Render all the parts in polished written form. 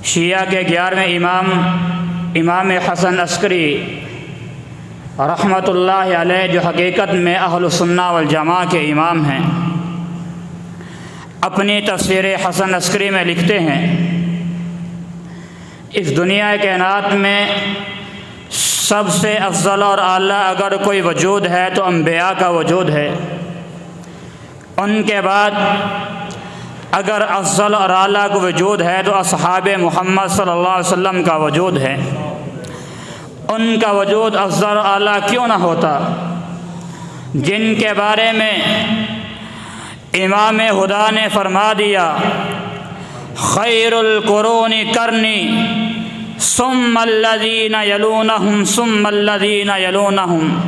شیعہ کے 11ویں امام حسن عسکری رحمۃ اللہ علیہ، جو حقیقت میں اہل السنہ والجماعہ کے امام ہیں، اپنی تفسیر حسن عسکری میں لکھتے ہیں، اس دنیا کائنات میں سب سے افضل اور اعلیٰ اگر کوئی وجود ہے تو انبیاء کا وجود ہے۔ ان کے بعد اگر افضل اور اعلیٰ کا وجود ہے تو اصحاب محمد صلی اللہ علیہ وسلم کا وجود ہے۔ ان کا وجود افضل اور اعلیٰ کیوں نہ ہوتا، جن کے بارے میں امام ہدا نے فرما دیا، خیر القرون کرنی ثم الذین یلونہم ثم الذین یلونہم،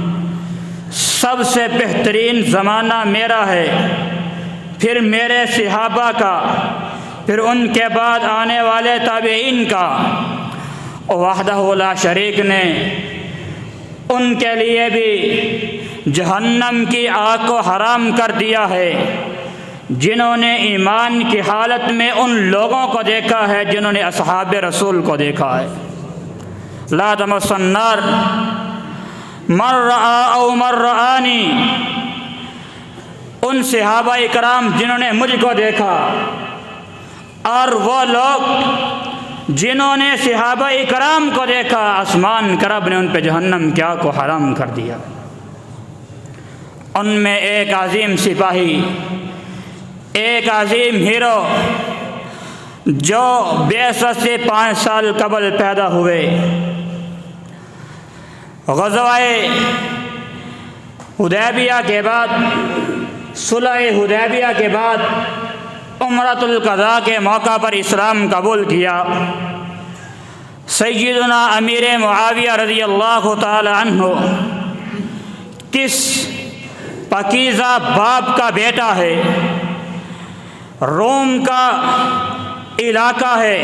سب سے بہترین زمانہ میرا ہے، پھر میرے صحابہ کا، پھر ان کے بعد آنے والے تابعین کا۔ وحدہ لا شریک نے ان کے لیے بھی جہنم کی آگ کو حرام کر دیا ہے، جنہوں نے ایمان کی حالت میں ان لوگوں کو دیکھا ہے جنہوں نے اصحاب رسول کو دیکھا ہے۔ لا تمس النار من رآ او من رآنی، ان صحابہ اکرام جنہوں نے مجھ کو دیکھا، اور وہ لوگ جنہوں نے صحابہ اکرام کو دیکھا، آسمان کا رب نے ان پہ جہنم کی آگ کو حرام کر دیا۔ ان میں ایک عظیم سپاہی، ایک عظیم ہیرو جو بعثت سے 5 سال قبل پیدا ہوئے، غزوہ حدیبیہ کے بعد، صلح حدیبیہ کے بعد عمرۃ القضاء کے موقع پر اسلام قبول کیا۔ سیدنا امیر معاویہ رضی اللہ تعالی عنہ کس پاکیزہ باپ کا بیٹا ہے، روم کا علاقہ ہے،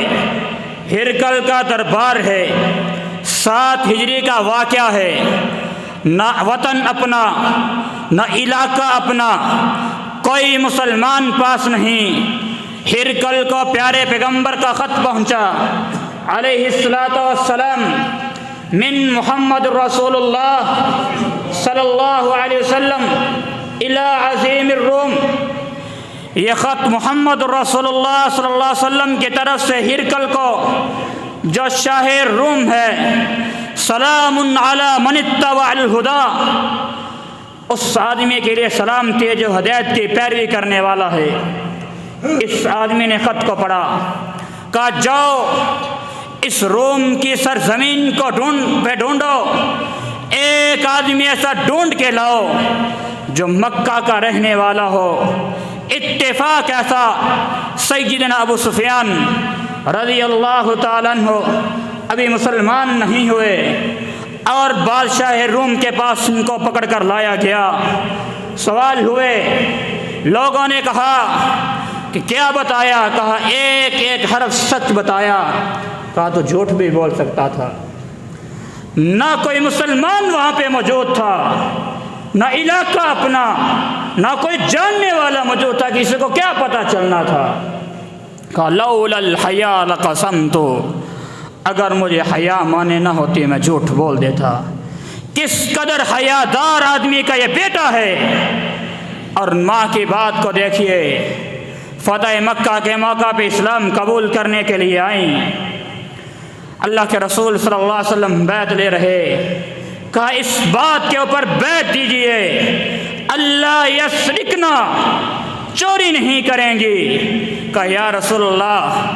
ہرقل کا دربار ہے، 7 ہجری کا واقعہ ہے، نہ وطن اپنا نہ علاقہ اپنا، کوئی مسلمان پاس نہیں۔ ہرقل کو پیارے پیغمبر کا خط پہنچا علیہ الصلاۃ والسلام، من محمد رسول اللہ صلی اللہ علیہ وسلم الی عظیم الروم، یہ خط محمد رسول اللہ صلی اللہ علیہ وسلم کی طرف سے ہرقل کو، جو شاہ روم ہے، سلام علی من اتبع الہدی، اس آدمی کے لیے سلامتی ہے جو ہدایت کی پیروی کرنے والا ہے۔ اس آدمی نے خط کو پڑھا، کہا جاؤ اس روم کی سرزمین کو ڈھونڈو، ایک آدمی ایسا ڈھونڈ کے لاؤ جو مکہ کا رہنے والا ہو۔ اتفاق ایسا، سیدنا ابو سفیان رضی اللہ تعالیٰ عنہ ابھی مسلمان نہیں ہوئے، اور بادشاہ روم کے پاس ان کو پکڑ کر لایا گیا۔ سوال ہوئے، لوگوں نے کہا کہ کیا بتایا؟ کہا ایک ایک حرف سچ بتایا۔ کہا تو جھوٹ بھی بول سکتا تھا، نہ کوئی مسلمان وہاں پہ موجود تھا، نہ علاقہ اپنا، نہ کوئی جاننے والا موجود تھا، کسی کو کیا پتہ چلنا تھا۔ کہا لولا الحیا لقسمت، اگر مجھے حیا مانے نہ ہوتی میں جھوٹ بول دیتا۔ کس قدر حیا دار آدمی کا یہ بیٹا ہے۔ اور ماں کی بات کو دیکھیے، فتح مکہ کے موقع پہ اسلام قبول کرنے کے لیے آئیں، اللہ کے رسول صلی اللہ علیہ وسلم بیعت لے رہے، کہا اس بات کے اوپر بیعت دیجئے اللہ یسرکنا، چوری نہیں کریں گی۔ کہا یا رسول اللہ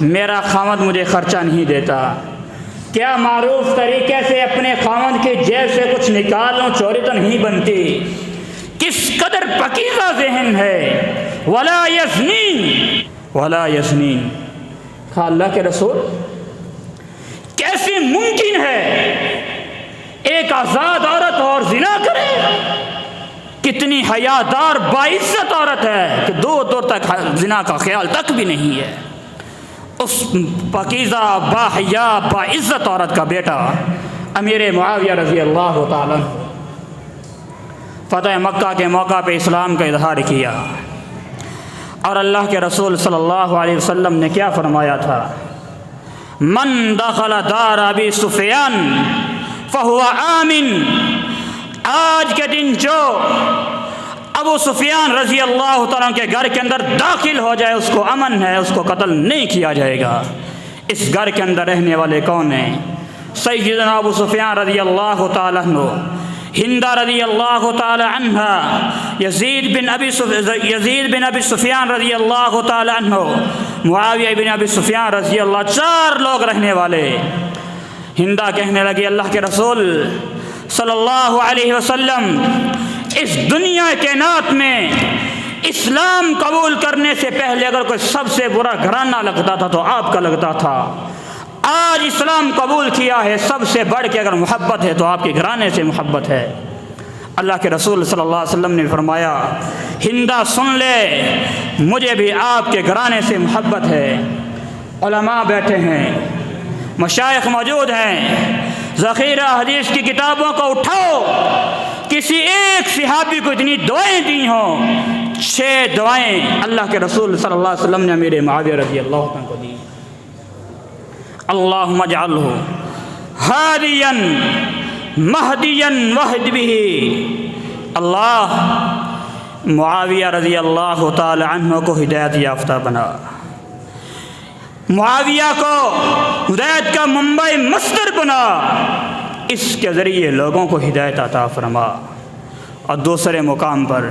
میرا خاوند مجھے خرچہ نہیں دیتا، کیا معروف طریقے سے اپنے خاوند کی جیب سے کچھ نکال لوں، چوری تو نہیں بنتی۔ کس قدر پکیزہ ذہن ہے، ولا یزنین ولا یزنین۔ کہا اللہ کے رسول کیسے ممکن ہے ایک آزاد عورت اور زنا کرے؟ کتنی حیادار باعزت عورت ہے کہ دور دور تک زنا کا خیال تک بھی نہیں ہے۔ اس پاکیزہ باحیا باعزت عورت کا بیٹا امیر معاویہ رضی اللہ تعالیٰ فتح مکہ کے موقع پہ اسلام کا اظہار کیا، اور اللہ کے رسول صلی اللہ علیہ وسلم نے کیا فرمایا تھا؟ من دخل دار ابی سفیان فہو آمن، آج کے دن جو ابو سفیان رضی اللہ تعالیٰ کے گھر کے اندر داخل ہو جائے اس کو امن ہے، اس کو قتل نہیں کیا جائے گا۔ اس گھر کے اندر رہنے والے کون ہیں؟ سیدنا ابو سفیان رضی اللہ تعالیٰ عنہ، ہندہ رضی اللہ تعالی عنہ، یزید بن ابی سفیان رضی اللہ تعالی عنہ، معاویہ بن ابی سفیان رضی اللہ، 4 لوگ رہنے والے۔ ہندہ کہنے لگی اللہ کے رسول صلی اللہ علیہ وسلم، اس دنیا کائنات میں اسلام قبول کرنے سے پہلے اگر کوئی سب سے برا گھرانہ لگتا تھا تو آپ کا لگتا تھا، آج اسلام قبول کیا ہے، سب سے بڑھ کے اگر محبت ہے تو آپ کے گھرانے سے محبت ہے۔ اللہ کے رسول صلی اللہ علیہ وسلم نے فرمایا ہندہ سن لے، مجھے بھی آپ کے گھرانے سے محبت ہے۔ علماء بیٹھے ہیں، مشائخ موجود ہیں، ذخیرہ حدیث کی کتابوں کو اٹھاؤ، کسی ایک صحابی کو اتنی دعائیں دی ہوں، 6 دعائیں اللہ کے رسول صلی اللہ علیہ وسلم نے امیر معاویہ رضی اللہ عنہ کو دی۔ اللہم اجعلہ ہادیا مہدیا واہد بہ، اللہ معاویہ رضی اللہ تعالی عنہ کو ہدایت یافتہ بنا، معاویہ کو ہدایت کا منبع مصدر بنا، اس کے ذریعے لوگوں کو ہدایت عطا فرما۔ اور دوسرے مقام پر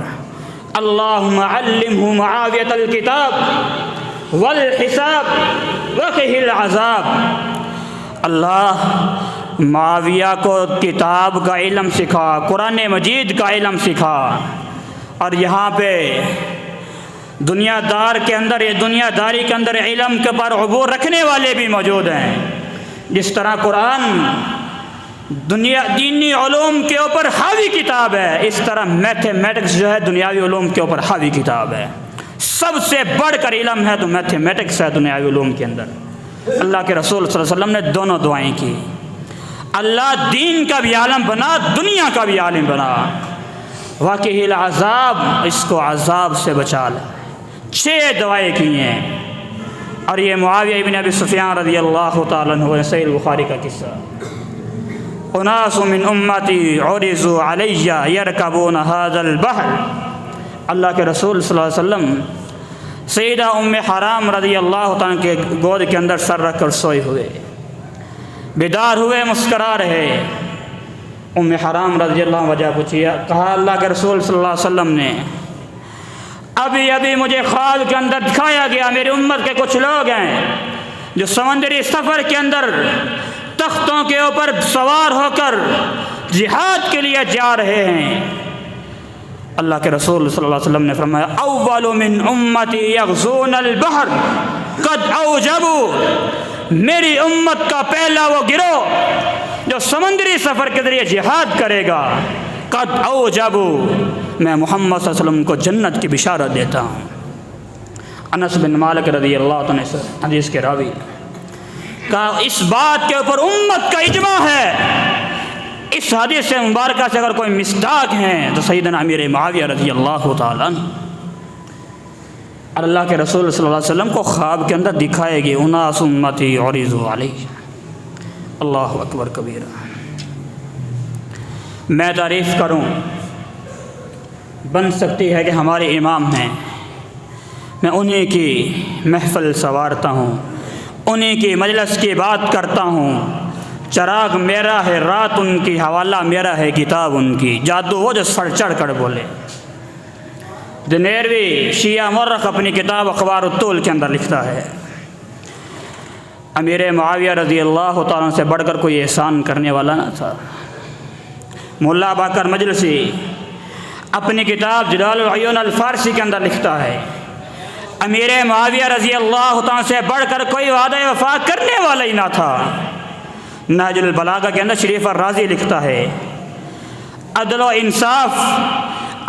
اللہم علمہ معاویۃ الکتاب والحساب وقہ العذاب، اللہ معاویہ کو کتاب کا علم سکھا، قرآن مجید کا علم سکھا۔ اور یہاں پہ دنیا داری کے اندر علم کے پر عبور رکھنے والے بھی موجود ہیں۔ جس طرح قرآن دینی علوم کے اوپر حاوی کتاب ہے، اس طرح میتھمیٹکس جو ہے دنیاوی علوم کے اوپر حاوی کتاب ہے۔ سب سے بڑھ کر علم ہے تو میتھمیٹکس ہے دنیاوی علوم کے اندر۔ اللہ کے رسول صلی اللہ علیہ وسلم نے دونوں دعائیں کی، اللہ دین کا بھی عالم بنا، دنیا کا بھی عالم بنا۔ واقعی العذاب، اس کو عذاب سے بچا لے، 6 دعائیں کی ہیں۔ اور یہ معاویہ بن ابی سفیان رضی اللہ تعالیٰ عنہ، صحیح بخاری کا قصہ، اناس من امتی عرضوا علی یرکبون ھذا البحر، اللہ کے رسول صلی اللہ علیہ وسلم سیدہ ام حرام رضی اللہ تعالیٰ کے گود کے اندر سر رکھ کر سوئے ہوئے، بیدار ہوئے، مسکرا رہے۔ ام حرام رضی اللہ عنہ وجہ پوچھی، کہا اللہ کے رسول صلی اللہ علیہ وسلم نے ابھی مجھے خواب کے اندر دکھایا گیا، میری امت کے کچھ لوگ ہیں جو سمندری سفر کے اندر تختوں کے اوپر سوار ہو کر جہاد کے لیے جا رہے ہیں۔ اللہ کے رسول صلی اللہ علیہ وسلم نے فرمایا اول من امتی یغزون البحر قد اوجبوا، میری امت کا پہلا وہ گروہ جو سمندری سفر کے ذریعے جہاد کرے گا، قد اوجبوا، میں محمد صلی اللہ علیہ وسلم کو جنت کی بشارت دیتا ہوں۔ انس بن مالک رضی اللہ عنہ سے حدیث کے راوی کہا اس بات کے اوپر امت کا اجماع ہے، اس حدیث سے مبارکہ سے اگر کوئی مصداق ہیں تو سیدنا امیر معاویہ رضی اللہ تعالیٰ عنہ۔ اور اللہ کے رسول صلی اللہ علیہ وسلم کو خواب کے اندر دکھائے گی اناس امتی عرضوا علی، اللہ اکبر کبیرہ۔ میں تعریف کروں، بن سکتی ہے کہ ہمارے امام ہیں، میں انہی کی محفل سنوارتا ہوں، انہی کی مجلس کی بات کرتا ہوں، چراغ میرا ہے رات ان کی، حوالہ میرا ہے کتاب ان کی، جادو وہ جو سر چڑھ کر بولے۔ دنیروی شیعہ مورخ اپنی کتاب اخبار الطول کے اندر لکھتا ہے امیر معاویہ رضی اللہ تعالیٰ سے بڑھ کر کوئی احسان کرنے والا نہ تھا۔ ملا باقر مجلسی اپنی کتاب جلال العیون الفارسی کے اندر لکھتا ہے امیر معاویہ رضی اللہ تعالیٰ سے بڑھ کر کوئی وعدہ وفا کرنے والا ہی نہ تھا۔ نہج البلاغہ کے اندر شریف الرازی لکھتا ہے عدل و انصاف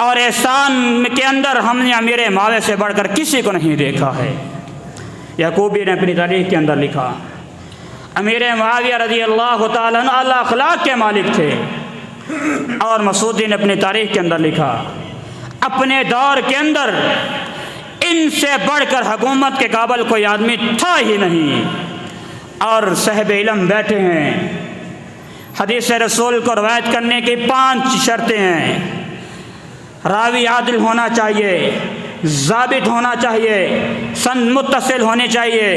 اور احسان کے اندر ہم نے امیر معاویہ سے بڑھ کر کسی کو نہیں دیکھا ہے۔ یعقوبی نے اپنی تاریخ کے اندر لکھا امیر معاویہ رضی اللہ تعالیٰ عنہ اعلیٰ اخلاق کے مالک تھے۔ اور مسعودی نے اپنی تاریخ کے اندر لکھا اپنے دور کے اندر ان سے بڑھ کر حکومت کے قابل کوئی آدمی تھا ہی نہیں۔ اور صاحب علم بیٹھے ہیں۔ حدیث رسول کو روایت کرنے کی 5 شرطیں ہیں۔ راوی عادل ہونا چاہیے، ضابط ہونا چاہیے، سند متصل ہونی چاہیے،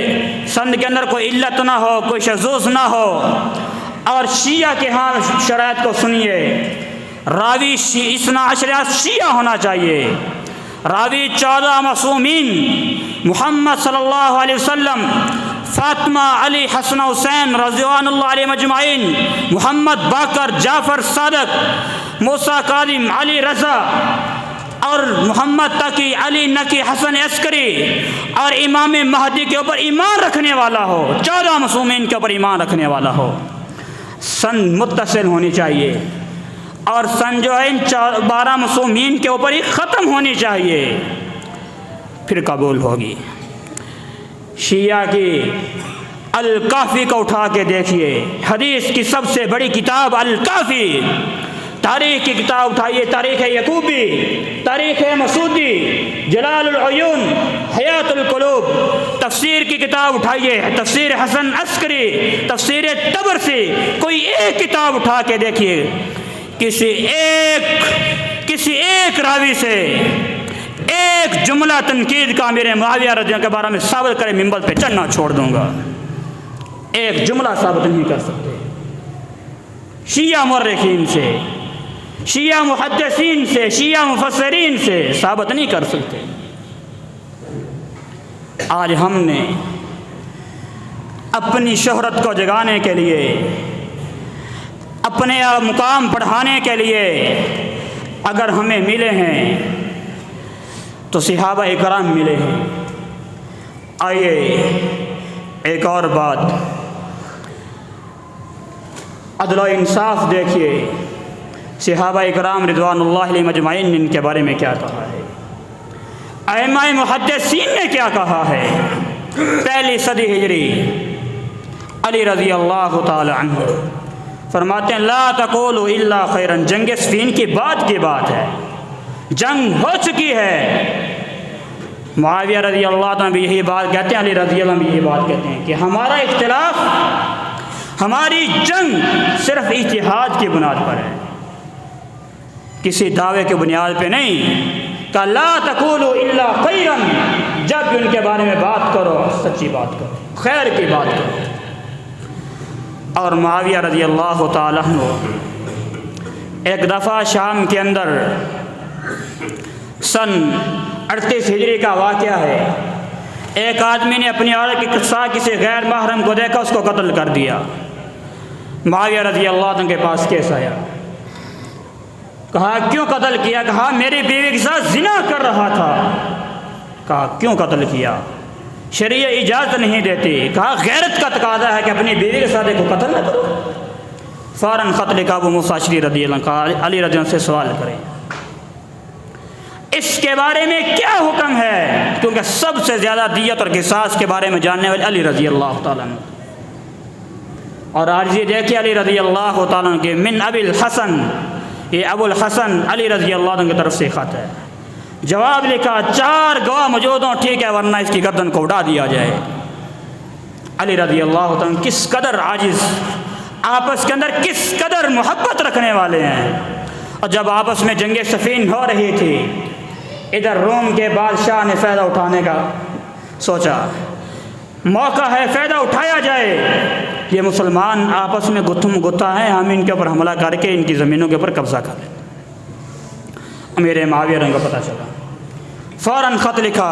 سند کے اندر کوئی علت نہ ہو، کوئی شذوذ نہ ہو، اور شیعہ کے ہاں شرائط کو سنیے، راوی اثنا عشریہ شیعہ ہونا چاہیے، راوی 14 معصومین محمد صلی اللہ علیہ وسلم، فاطمہ، علی، حسن، حسین رضوان اللہ علیہ مجمعین، محمد باقر، جعفر صادق، موسیٰ کاظم، علی رضا اور محمد تقی، علی نقی، حسن عسکری، اور امام مہدی کے اوپر ایمان رکھنے والا ہو، 14 معصومین کے اوپر ایمان رکھنے والا ہو، سند متصل ہونی چاہیے، اور سند جو ہے ان 12 معصومین کے اوپر ہی ختم ہونی چاہیے، پھر قبول ہوگی۔ شیعہ کی الکافی کو اٹھا کے دیکھیے، حدیث کی سب سے بڑی کتاب الکافی، تاریخ کی کتاب اٹھائیے، تاریخ یعقوبی، تاریخ مسعودی، جلال العیون، حیات القلوب، تفسیر کی کتاب اٹھائیے، تفسیر حسن عسکری، تفسیر طبرسی، کوئی ایک کتاب اٹھا کے دیکھیے، کسی ایک راوی سے ایک جملہ تنقید کا میرے معاویہ رضی اللہ کے بارے میں ثابت کرے، منبر پہ چڑھنا چھوڑ دوں گا۔ ایک جملہ ثابت نہیں کر سکتے، شیعہ مورخین سے، شیعہ محدثین سے، شیعہ مفسرین سے ثابت نہیں کر سکتے۔ آج ہم نے اپنی شہرت کو جگانے کے لیے، اپنے مقام بڑھانے کے لیے اگر ہمیں ملے ہیں تو صحابہ اکرام ملے ہیں۔ آئیے ایک اور بات، عدل و انصاف دیکھیے، صحابہ اکرام رضوان اللہ علیہ مجمعین نے ان کے بارے میں کیا کہا ہے، ائمہ محدثین نے کیا کہا ہے۔ 1 صدی ہجری، علی رضی اللہ تعالی عنہ فرماتے ہیں لا تقولوا الا خیرا، جنگ صفین کی بات ہے، جنگ ہو چکی ہے۔ معاویہ رضی اللہ عنہ بھی یہی بات کہتے ہیں، علی رضی اللہ عنہ بھی یہی بات کہتے ہیں کہ ہمارا اختلاف، ہماری جنگ صرف اجتہاد کی بنیاد پر ہے، کسی دعوے کی بنیاد پہ نہیں۔ کہ لا تقولوا الا خیرا، جب بھی ان کے بارے میں بات کرو سچی بات کرو، خیر کی بات کرو۔ اور معاویہ رضی اللہ تعالیٰ عنہ ایک دفعہ شام کے اندر سن 38 ہجری کا واقعہ ہے، ایک آدمی نے اپنی عورت کے ساتھ کسی غیر محرم کو دیکھا، اس کو قتل کر دیا۔ معاویہ رضی اللہ عنہ کے پاس کیس آیا، کہا کیوں قتل کیا؟ کہا میری بیوی کے ساتھ زنا کر رہا تھا۔ کہا کیوں قتل کیا؟ شریعت اجازت نہیں دیتی۔ کہا غیرت کا تقاضا ہے کہ اپنی بیوی کے ساتھ ایک کو قتل نہ کرو۔ فوراً خط لکھا ابو موسیٰ اشعری رضی اللہ عنہ، کہا علی رضی اللہ عنہ سے سوال کریں اس کے بارے میں کیا حکم ہے، کیونکہ سب سے زیادہ دیت اور قصاص کے بارے میں جاننے والے علی رضی اللہ تعالیٰ عنہ۔ اور آج یہ دیکھیے علی رضی اللہ تعالیٰ عنہ کے من ابی الحسن، یہ ابو الحسن علی رضی اللہ عنہ کی طرف سے خط ہے۔ جواب لکھا 4 گواہ موجود ہوں ٹھیک ہے، ورنہ اس کی گردن کو اڑا دیا جائے۔ علی رضی اللہ تعالیٰ کس قدر عاجز، آپس کے اندر کس قدر محبت رکھنے والے ہیں۔ اور جب آپس میں جنگ صفین ہو رہی تھی، ادھر روم کے بادشاہ نے فائدہ اٹھانے کا سوچا، موقع ہے فائدہ اٹھایا جائے، یہ مسلمان آپس میں گتھم گتھا ہیں، ہم ان کے اوپر حملہ کر کے ان کی زمینوں کے اوپر قبضہ کر لیں۔ میرے معاویہ رنگ کو پتہ چلا، فوراً خط لکھا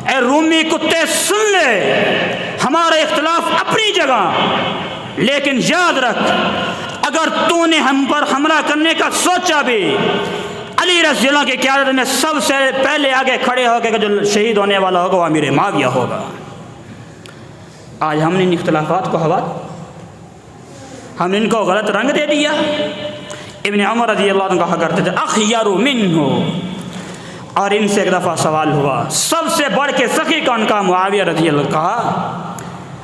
اے رومی کتے سن لے، ہمارا اختلاف اپنی جگہ، لیکن یاد رکھ اگر تو نے ہم پر حملہ کرنے کا سوچا بھی، علی رضی اللہ کی قیادت میں سب سے پہلے آگے کھڑے ہو کے جو شہید ہونے والا ہوگا وہ امیر معاویہ ہوگا۔ آج ہم نے ان اختلافات کو ہم نے ان کو غلط رنگ دے دیا۔ ابن عمر رضی اللہ عنہ کہا کرتے تھے اخیر منہ، اور ان سے ایک دفعہ سوال ہوا سب سے بڑھ کے سخی کون کا؟ معاویہ رضی اللہ عنہ۔ کہا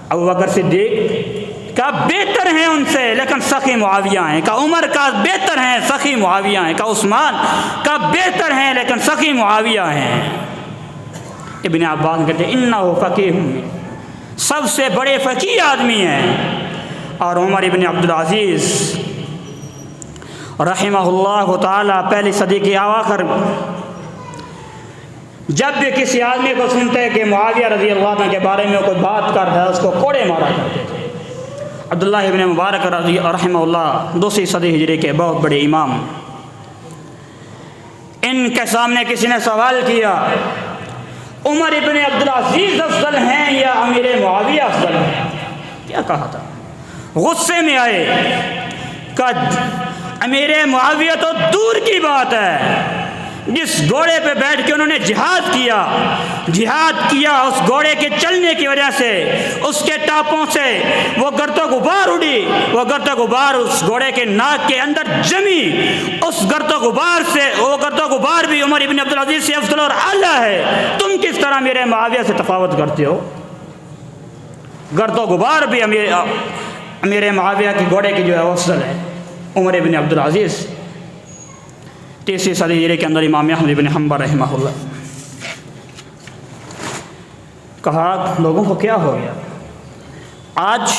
ابو بکر صدیق، کہا بہتر ہیں ان سے لیکن سخی معاویہ ہیں۔ کہا عمر، کا بہتر ہیں سخی معاویہ ہیں۔ کہا عثمان، کا بہتر ہیں لیکن سخی معاویہ ہیں۔ ابن عباس کہتے ہیں انہ فقیہ، سب سے بڑے فقیہ آدمی ہیں، اور عمر ابن عبدالعزیز رحمہ اللہ تعالی پہلی صدی کے اواخر جب بھی کسی آدمی کو سنتے کہ معاویہ رضی اللہ عنہ کے بارے میں کوئی بات کر رہا ہے، اس کو کوڑے مارا کرتے تھے۔ عبداللہ ابن مبارک رحمہ اللہ دوسری صدی ہجری کے بہت بڑے امام، ان کے سامنے کسی نے سوال کیا عمر ابن عبدالعزیز افضل ہیں یا امیر معاویہ افضل ہیں؟ کیا کہا تھا؟ غصے میں آئے، کہا امیر معاویہ تو دور کی بات ہے، جس گھوڑے پہ بیٹھ کے انہوں نے جہاد کیا اس گھوڑے کے چلنے کی وجہ سے، اس کے ٹاپوں سے وہ گرد و غبار اڑی، وہ گرد و غبار اس گھوڑے کے ناک کے اندر جمی، اس گرد و غبار سے وہ گرد و غبار بھی عمر ابن عبدالعزیز سے افضل اور اعلیٰ ہے۔ تم کس طرح میرے معاویہ سے تفاوت کرتے ہو؟ گرد و غبار بھی امیر معاویہ کی گھوڑے کی جو ہے افضل ہے، عمر ابن عبدالعزیز۔ تیسری صدی ہجری کے اندر امام احمد بن حنبل رحمہ اللہ کہا لوگوں کو کیا ہو گیا؟ آج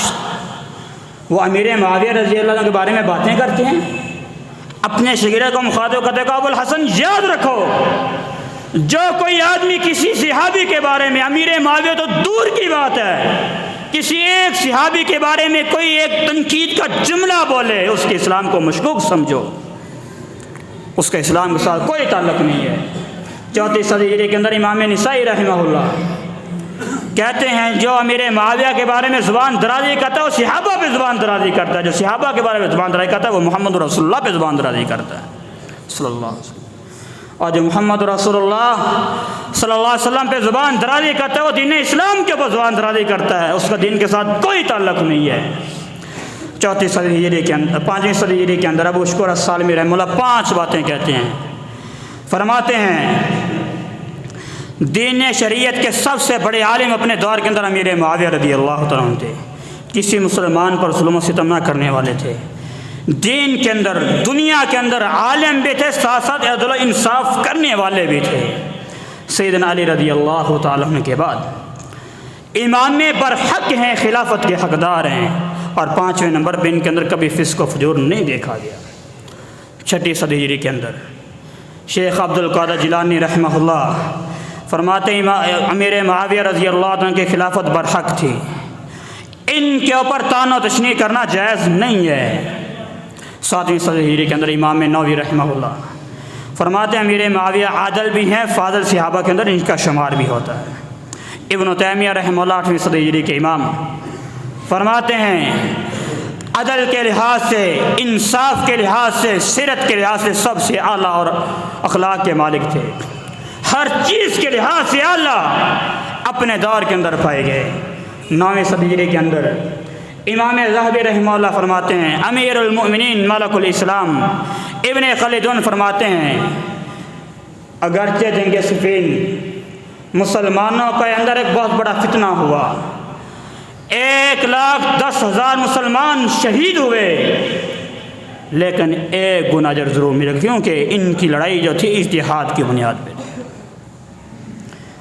وہ امیر معاویہ رضی اللہ عنہ کے بارے میں باتیں کرتے ہیں، اپنے شاگرد کو مخاطب کرتے کہ ابو الحسن یاد رکھو، جو کوئی آدمی کسی صحابی کے بارے میں، امیر معاویہ تو دور کی بات ہے، کسی ایک صحابی کے بارے میں کوئی ایک تنقید کا جملہ بولے، اس کے اسلام کو مشکوک سمجھو، اس کا اسلام کے ساتھ کوئی تعلق نہیں ہے۔ چوتھی صدی ہجری کے اندر امام نسائی رحمہ اللہ کہتے ہیں جو امیر معاویہ کے بارے میں زبان درازی کرتا ہے وہ صحابہ پہ زبان درازی کرتا ہے، جو صحابہ کے بارے میں زبان درازی کرتا ہے وہ محمد رسول اللہ پہ زبان درازی کرتا ہے صلی اللہ علیہ وسلم، اور جو محمد رسول اللہ صلی اللہ علیہ وسلم پہ زبان درازی کرتا ہے وہ دین اسلام کے اوپر زبان درازی کرتا ہے، اس کا دین کے ساتھ کوئی تعلق نہیں ہے۔ چوتھی صدی ہجری کے اندر، پانچویں صدی ہجری کے اندر ابو شکور السالمی رحمہ اللہ 5 باتیں کہتے ہیں، فرماتے ہیں دین شریعت کے سب سے بڑے عالم اپنے دور کے اندر امیر معاویہ رضی اللہ تعالیٰ عنہ تھے، کسی مسلمان پر ظلم و ستم نہ کرنے والے تھے، دین کے اندر دنیا کے اندر عالم بھی تھے، ساتھ ساتھ عدل و انصاف کرنے والے بھی تھے۔ سیدنا علی رضی اللہ تعالیٰ عنہ کے بعد امام برحق ہیں، خلافت کے حقدار ہیں، اور 5ویں نمبر پہ ان کے اندر کبھی فسق و فجور نہیں دیکھا گیا۔ چھٹی صدی ہجری کے اندر شیخ عبد القادر جیلانی رحمہ اللہ فرماتے ہیں امیر معاویہ رضی اللہ عنہ کی خلافت برحق تھی، ان کے اوپر طعن و تشنیع کرنا جائز نہیں ہے۔ 7ویں صدی ہجری کے اندر امام نووی رحمہ اللہ فرماتے ہیں امیر معاویہ عادل بھی ہیں، فاضل صحابہ کے اندر ان کا شمار بھی ہوتا ہے۔ ابن تیمیہ رحمہ اللہ 8ویں صدی ہجری کے امام فرماتے ہیں عدل کے لحاظ سے، انصاف کے لحاظ سے، سیرت کے لحاظ سے سب سے اعلیٰ اور اخلاق کے مالک تھے، ہر چیز کے لحاظ سے اعلیٰ اپنے دور کے اندر پائے گئے۔ 9ویں صدی ہجری کے اندر امام ذہبی رحمہ اللہ فرماتے ہیں امیر المؤمنین ملک الاسلام ابن خلدون فرماتے ہیں اگرچہ جنگ صفین مسلمانوں کے اندر ایک بہت بڑا فتنہ ہوا، 1,10,000 مسلمان شہید ہوئے، لیکن ایک گناہ اجر ضرور ملا، کیونکہ ان کی لڑائی جو تھی اجتہاد کی بنیاد پہ،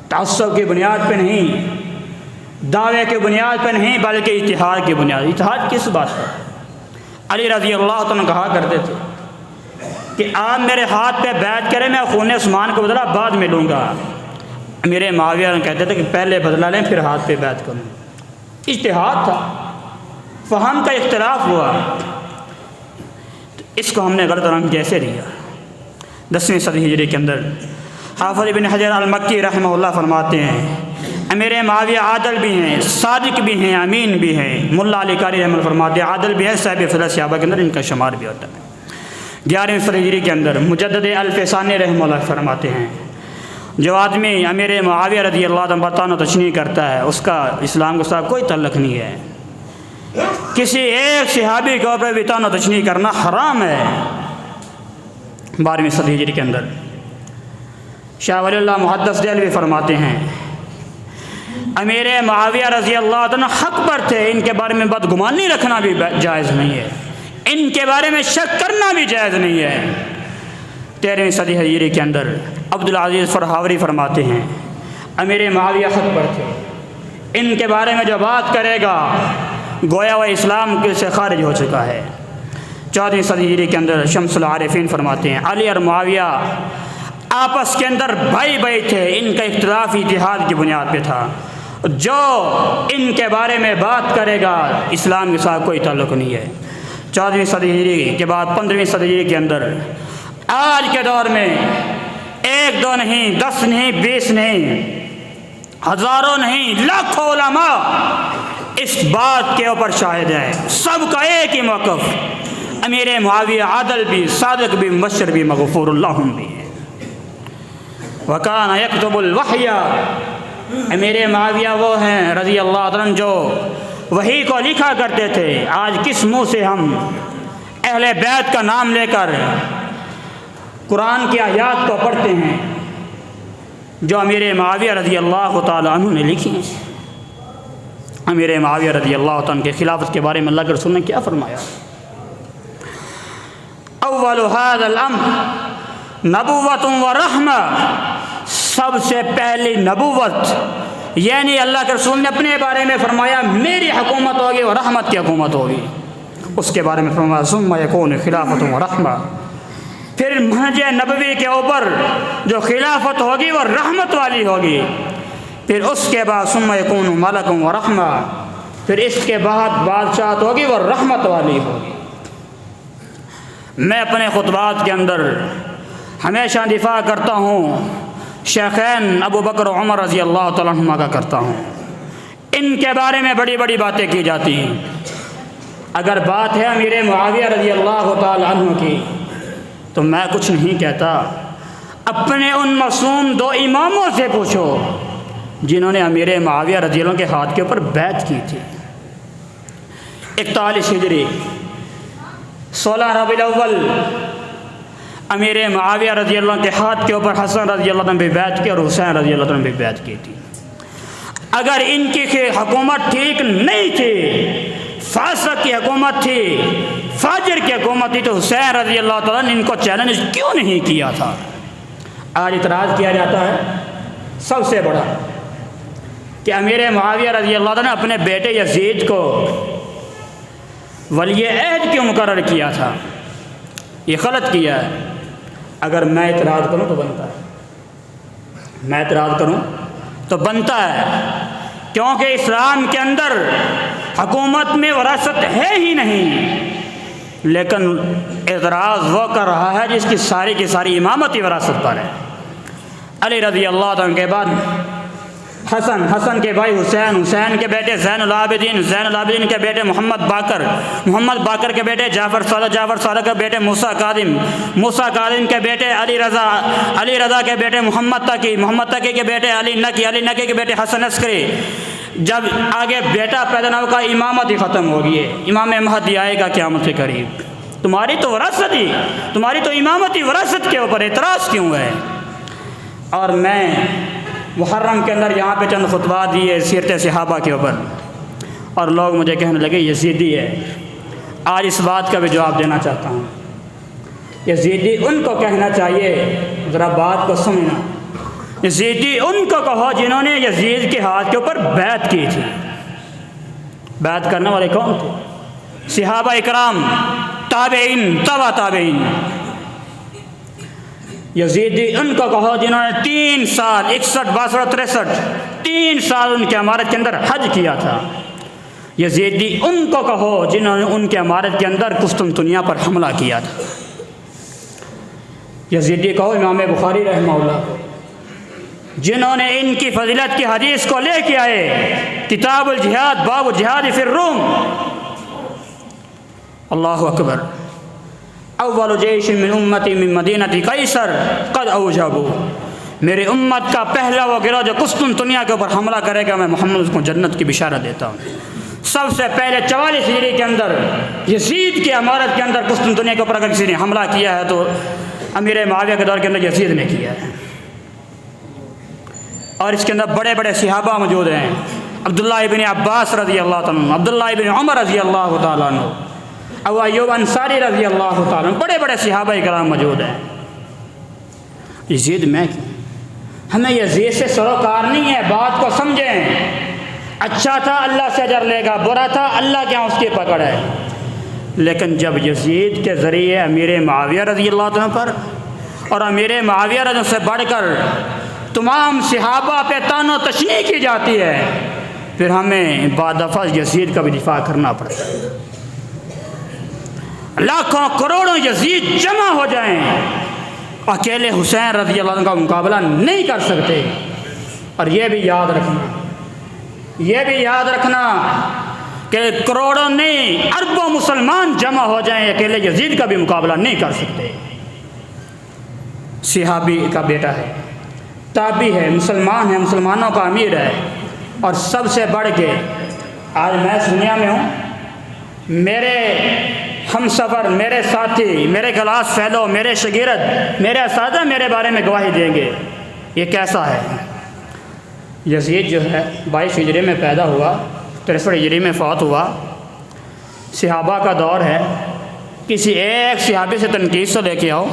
تعصب کی بنیاد پہ نہیں، دعوے کی بنیاد پہ نہیں، بلکہ اجتہاد کی بنیاد۔ اجتہاد کس بات پر؟ علی رضی اللہ عنہ کہا کرتے تھے کہ آپ میرے ہاتھ پہ بیعت کریں، میں خون عثمان کو بدلہ بعد میں لوں گا۔ میرے معاویہ کہتے تھے کہ پہلے بدلہ لیں پھر ہاتھ پہ بیعت کروں۔ اجتہاد تھا، فہم کا اختلاف ہوا، اس کو ہم نے غلط رنگ جیسے دیا۔ 10ویں صدی ہجری کے اندر حافظ ابن حجر المکی رحمہ اللہ فرماتے ہیں امیر معاویہ عادل بھی ہیں، صادق بھی ہیں، امین بھی ہیں۔ ملا علی قاری رحمہ اللہ فرماتے ہیں عادل بھی ہے، صاحب فضل صحابہ کے اندر ان کا شمار بھی ہوتا ہے۔ 11ویں صدی ہجری کے اندر مجدد الفسانی رحمہ اللہ فرماتے ہیں جو آدمی امیر معاویہ رضی اللہ عنہ پر طعن و تشنیع کرتا ہے اس کا اسلام کے ساتھ کوئی تعلق نہیں ہے، کسی ایک صحابی کے اوپر بھی طعن و تشنیع کرنا حرام ہے۔ 12ویں صدی ہجری کے اندر شاہ ولی اللہ محدث دہلوی فرماتے ہیں امیر معاویہ رضی اللہ عنہ حق پر تھے، ان کے بارے میں بدگمانی رکھنا بھی جائز نہیں ہے، ان کے بارے میں شک کرنا بھی جائز نہیں ہے۔ 13ویں صدی ہجری کے اندر عبدالعزیز فرہاوری فرماتے ہیں امیر معاویہ حق پر تھے، ان کے بارے میں جو بات کرے گا گویا وہ اسلام سے خارج ہو چکا ہے۔ 14ویں صدی ہجری کے اندر شمس العارفین فرماتے ہیں علی اور معاویہ آپس کے اندر بھائی بھائی تھے، ان کا اختلاف اتحاد کی بنیاد پہ تھا۔ جو ان کے بارے میں بات کرے گا اسلام کے ساتھ کوئی تعلق نہیں ہے۔ 14ویں صدی ہجری کے بعد 15ویں صدی ہجری کے اندر آج کے دور میں 1 2 نہیں، 10 نہیں، 20 نہیں، ہزاروں نہیں، لاکھوں علماء اس بات کے اوپر شاہد ہیں، سب کا ایک ہی موقف امیر معاویہ عادل بھی، صادق بھی، مبشر بھی، مغفور اللہم بھی ہے۔ وَكَانَ يَكْتُبُ الْوَحْيَ، امیر معاویہ وہ ہیں رضی اللہ عنہ جو وحی کو لکھا کرتے تھے۔ آج کس منہ سے ہم اہل بیت کا نام لے کر قرآن کی آیات کو پڑھتے ہیں جو امیر معاویہ رضی اللہ تعالیٰ عنہ نے لکھی ہیں؟ امیر معاویہ رضی اللہ عنہ کے خلافت کے بارے میں اللہ کے رسول نے کیا فرمایا؟ اول هذا الامر نبوت و رحمہ، سب سے پہلی نبوت یعنی اللہ کے رسول نے اپنے بارے میں فرمایا میری حکومت ہوگی اور رحمت کی حکومت ہوگی، اس کے بارے میں فرمایا ثم یکون خلافت و رحمہ، پھر منہج نبوی کے اوپر جو خلافت ہوگی وہ رحمت والی ہوگی، پھر اس کے بعد ثم یکون ملک و رحمہ، پھر اس کے بعد بادشاہت ہوگی وہ رحمت والی ہوگی۔ میں اپنے خطبات کے اندر ہمیشہ دفاع کرتا ہوں شیخین ابو بکر و عمر رضی اللہ تعالیٰ عنہما کا کرتا ہوں، ان کے بارے میں بڑی بڑی باتیں کی جاتی ہیں۔ اگر بات ہے امیر معاویہ رضی اللہ تعالیٰ عنہ کی تو میں کچھ نہیں کہتا، اپنے ان معصوم 2 اماموں سے پوچھو جنہوں نے امیر معاویہ رضی اللہ عنہ کے ہاتھ کے اوپر بیعت کی تھی۔ 41 ہجری 16 ربیع الاول امیر معاویہ رضی اللہ عنہ کے ہاتھ کے اوپر حسن رضی اللہ عنہ نے بھی بیعت کی اور حسین رضی اللہ عنہ نے بھی بیعت کی تھی۔ اگر ان کی حکومت ٹھیک نہیں تھی، فاسق کی حکومت تھی، فاجر کی حکومت تھی، تو حسین رضی اللہ تعالیٰ نے ان کو چیلنج کیوں نہیں کیا تھا؟ آج اعتراض کیا جاتا ہے سب سے بڑا کہ امیر معاویہ رضی اللہ عنہ نے اپنے بیٹے یزید کو ولی عہد کیوں مقرر کیا تھا؟ یہ غلط کیا ہے۔ اگر میں اعتراض کروں تو بنتا ہے، میں اعتراض کروں تو بنتا ہے، کیونکہ اسلام کے اندر حکومت میں وراثت ہے ہی نہیں، لیکن اعتراض وہ کر رہا ہے جس کی ساری امامتی وراثت پر ہے۔ علی رضی اللہ عنہ کے بعد حسن کے بھائی حسین کے بیٹے زین العابدین کے بیٹے محمد باقر کے بیٹے جعفر صادق کے بیٹے موسیٰ کاظم کے بیٹے علی رضا کے بیٹے محمد تقی کے بیٹے علی نقی کے بیٹے حسن عسکری۔ جب آگے بیٹا پیدا نہ ہوگا امامت ہی ختم ہوگی ہے، امام مہدی آئے گا قیامت کے قریب۔ تمہاری تو وراثت ہی، تمہاری تو امامتی وراثت کے اوپر اعتراض کیوں ہے؟ اور میں محرم کے اندر یہاں پہ چند خطبات دیے سیرت صحابہ کے اوپر، اور لوگ مجھے کہنے لگے یزیدی ہے۔ آج اس بات کا بھی جواب دینا چاہتا ہوں، یزیدی ان کو کہنا چاہیے، ذرا بات کو سمجھنا، یزیدی ان کو کہو جنہوں نے یزید کے ہاتھ کے اوپر بیعت کی تھی۔ بیعت کرنے والے کون تھے؟ صحابہ اکرام، تابعین، تبع تابعین۔ یزیدی ان کو کہو جنہوں نے 3 سال 61 62 63 3 سال ان کی عمارت کے اندر حج کیا تھا۔ یزیدی ان کو کہو جنہوں نے ان کی عمارت کے اندر قسطنطنیہ پر حملہ کیا تھا۔ یزیدی کہو امام بخاری رحمہ اللہ کو، جنہوں نے ان کی فضیلت کی حدیث کو لے کے آئے، کتاب الجہاد باب الجہاد فی الروم۔ اللہ اکبر۔ اول جیش من امتی من مدینہ قیصر قد اوجبوا، میری امت کا پہلا وہ گروہ جو قسطنطنیہ کے اوپر حملہ کرے گا، میں محمد کو جنت کی بشارت دیتا ہوں۔ سب سے پہلے 44 ہجری کے اندر یزید کی عمارت کے اندر قسطنطنیہ کے اوپر اگر کسی نے حملہ کیا ہے تو امیر معاویہ کے دور کے اندر یزید نے کیا ہے۔ اور اس کے اندر بڑے بڑے صحابہ موجود ہیں، عبداللہ ابن عباس رضی اللہ عنہ، عبداللہ ابن عمر رضی اللہ تعالیٰ عنہ، ابو ایوب انصاری رضی اللہ تعالیٰ عنہ، بڑے بڑے صحابہ کرام موجود ہیں۔ یزید میں کیوں؟ ہمیں یزید سے سروکار نہیں ہے، بات کو سمجھیں۔ اچھا تھا اللہ سے اجر لے گا، برا تھا اللہ کے یہاں اس کی پکڑ ہے۔ لیکن جب یزید کے ذریعے امیر معاویہ رضی اللہ عنہ پر اور امیر معاویہ رضی اللہ سے بڑھ کر تمام صحابہ پہ طعن و تشنیع کی جاتی ہے، پھر ہمیں بعد دفعہ یزید کا بھی دفاع کرنا پڑتا ہے۔ لاکھوں کروڑوں یزید جمع ہو جائیں، اکیلے حسین رضی اللہ عنہ کا مقابلہ نہیں کر سکتے۔ اور یہ بھی یاد رکھنا کہ کروڑوں نہیں اربوں مسلمان جمع ہو جائیں، اکیلے یزید کا بھی مقابلہ نہیں کر سکتے۔ صحابی کا بیٹا ہے، تابعی ہے، مسلمان ہے، مسلمانوں کا امیر ہے، اور سب سے بڑھ کے آج میں اس دنیا میں ہوں، میرے ہم سفر، میرے ساتھی، میرے کلاس فیلو، میرے شاگرد، میرے اساتذہ میرے بارے میں گواہی دیں گے۔ یہ کیسا ہے؟ یزید جو ہے 22 ہجری میں پیدا ہوا، 63 ہجری میں فوت ہوا، صحابہ کا دور ہے۔ کسی ایک صحابی سے تنقید تو لے کے آؤ،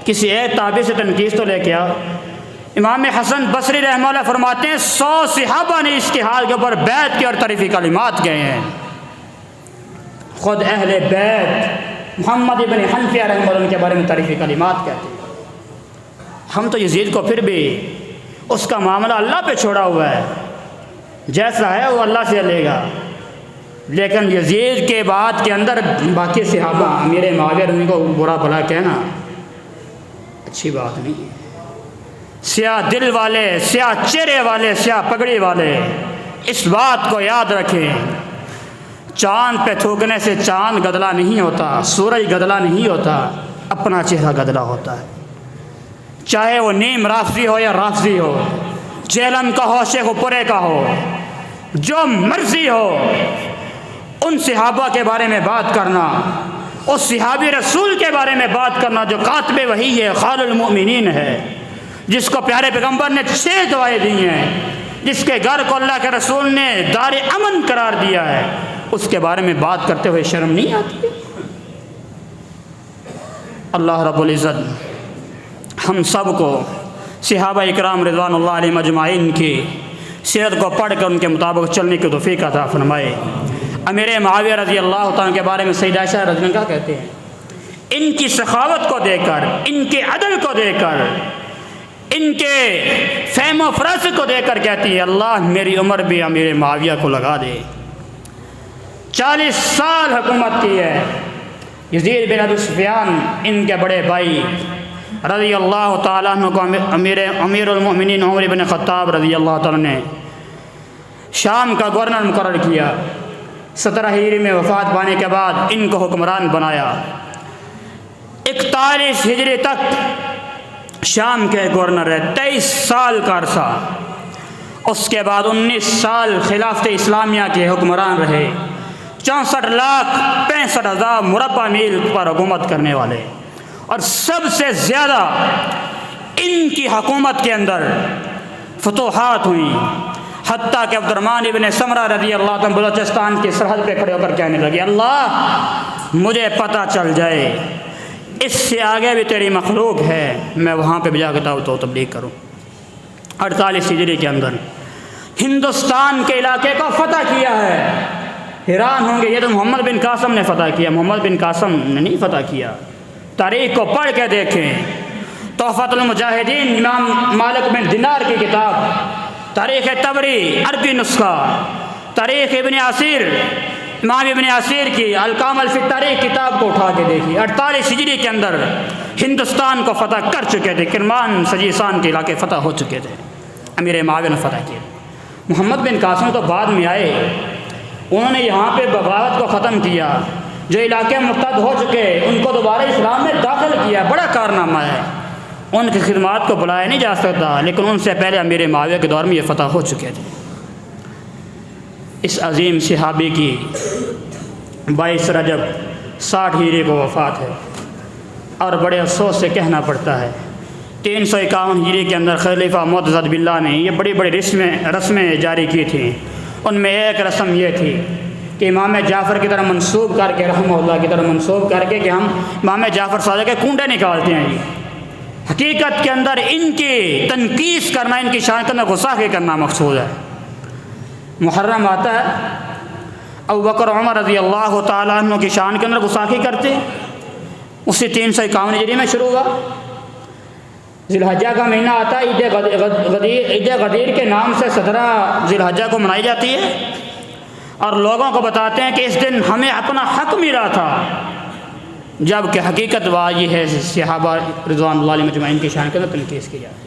کسی ایک تابعی سے تنقید تو لے کے آؤ۔ امام حسن بصری رحمہ اللہ فرماتے ہیں 100 صحابہ نے اس کے حال کے اوپر بیعت کی اور تعریفی کلمات کہے ہیں۔ خود اہل بیت محمد ابن حنفیہ رحمہ اللہ کے بارے میں تعریفی کلمات کہتے ہیں۔ ہم تو یزید کو پھر بھی اس کا معاملہ اللہ پہ چھوڑا ہوا ہے، جیسا ہے وہ اللہ سے لے گا، لیکن یزید کے بعد کے اندر باقی صحابہ امیر معاویہ رضی کو برا بھلا کہنا اچھی بات نہیں ہے۔ سیاہ دل والے، سیاہ چہرے والے، سیاہ پگڑی والے اس بات کو یاد رکھیں، چاند پہ تھوکنے سے چاند گدلا نہیں ہوتا، سورج گدلا نہیں ہوتا، اپنا چہرہ گدلا ہوتا ہے۔ چاہے وہ نیم رافضی ہو یا رافضی ہو، جیلم کا ہو، شیخ پورے کا ہو، جو مرضی ہو، ان صحابہ کے بارے میں بات کرنا، اس صحابی رسول کے بارے میں بات کرنا جو کاتب وحی ہے، خال المؤمنین ہے، جس کو پیارے پیغمبر نے 6 دعائیں دی ہیں، جس کے گھر کو اللہ کے رسول نے دار امن قرار دیا ہے، اس کے بارے میں بات کرتے ہوئے شرم نہیں آتی؟ اللہ رب العزت ہم سب کو صحابہ اکرام رضوان اللہ علیہ مجمعین کی سیرت کو پڑھ کر ان کے مطابق چلنے کی توفیق عطا فرمائے۔ امیر معاویہ رضی اللہ تعالیٰ کے بارے میں سیدہ عائشہ رضی اللہ عنہا کہتے ہیں، ان کی سخاوت کو دیکھ کر، ان کے عدل کو دیکھ کر، ان کے فہم و فراست کو دیکھ کر کہتی ہے اللہ میری عمر بھی امیر معاویہ کو لگا دے۔ 40 سال حکومت کی ہے۔ یزید بن ابی سفیان ان کے بڑے بھائی رضی اللہ تعالیٰ عنہ کو امیر المؤمنین عمر بن خطاب رضی اللہ تعالیٰ نے شام کا گورنر مقرر کیا۔ 17 ہجری میں وفات پانے کے بعد ان کو حکمران بنایا۔ 41 ہجری تک شام کے گورنر رہے، 23 سال کا عرصہ۔ اس کے بعد 19 سال خلافت اسلامیہ کے حکمران رہے، 64,65,000 مربع میل پر حکومت کرنے والے، اور سب سے زیادہ ان کی حکومت کے اندر فتوحات ہوئیں، حتیٰ کہ عبد الرحمن ابن سمرہ رضی اللہ عنہ بلوچستان کی سرحد پہ کھڑے ہو کر کہنے لگے اللہ مجھے پتہ چل جائے اس سے آگے بھی تیری مخلوق ہے، میں وہاں پہ بھی جا کے دعوت و تبلیغ کروں۔ 48 ہجری کے اندر ہندوستان کے علاقے کو فتح کیا ہے۔ حیران ہوں گے یہ تو محمد بن قاسم نے فتح کیا، محمد بن قاسم نے نہیں فتح کیا۔ تاریخ کو پڑھ کے دیکھیں، تحفۃ المجاہدین امام مالک بن دینار کی کتاب، تاریخ طبری عربی نسخہ، تاریخ ابن عصیر امام ابن عصیر کی الکامل فی التاریخ کتاب کو اٹھا کے دیکھیے۔ 48 ہجری کے اندر ہندوستان کو فتح کر چکے تھے، کرمان سجیستان کے علاقے فتح ہو چکے تھے، امیر معاویہ نے فتح کیا۔ محمد بن قاسم تو بعد میں آئے، انہوں نے یہاں پہ بغاوت کو ختم کیا، جو علاقے مرتد ہو چکے ان کو دوبارہ اسلام میں داخل کیا، بڑا کارنامہ ہے۔ ان کی خدمات کو بلایا نہیں جا سکتا، لیکن ان سے پہلے امیر معاویہ کے دور میں یہ فتح ہو چکے تھے۔ اس عظیم صحابی کی 22 رجب 60 ہجری کو وفات ہے، اور بڑے افسوس سے کہنا پڑتا ہے 351 ہجری کے اندر خلیفہ معتضد باللہ نے یہ بڑی بڑی رسمیں جاری کی تھیں۔ ان میں ایک رسم یہ تھی کہ امام جعفر کی طرح منسوب کر کے، رحمہ اللہ کی طرح منسوب کر کے، کہ ہم امام جعفر صادق کے کنڈے نکالتے ہیں جی۔ حقیقت کے اندر ان کی تنقیص کرنا، ان کی شان کے اندر غصہ کرنا مقصود ہے۔ محرم آتا ہے، ابو بکر عمر رضی اللہ تعالیٰ عنہ کی شان کے اندر گستاخی کرتے ہیں، اس سے 351 ہجری میں شروع ہوا۔ ذی الحجہ کا مہینہ آتا ہے، عید غدیر کے نام سے 17 ذی الحجہ کو منائی جاتی ہے، اور لوگوں کو بتاتے ہیں کہ اس دن ہمیں اپنا حق ملا تھا، جب کہ حقیقت یہ ہے صحابہ رضوان اللہ علیہم اجمعین کی شان کے اندر تنقید کی جاتی ہے۔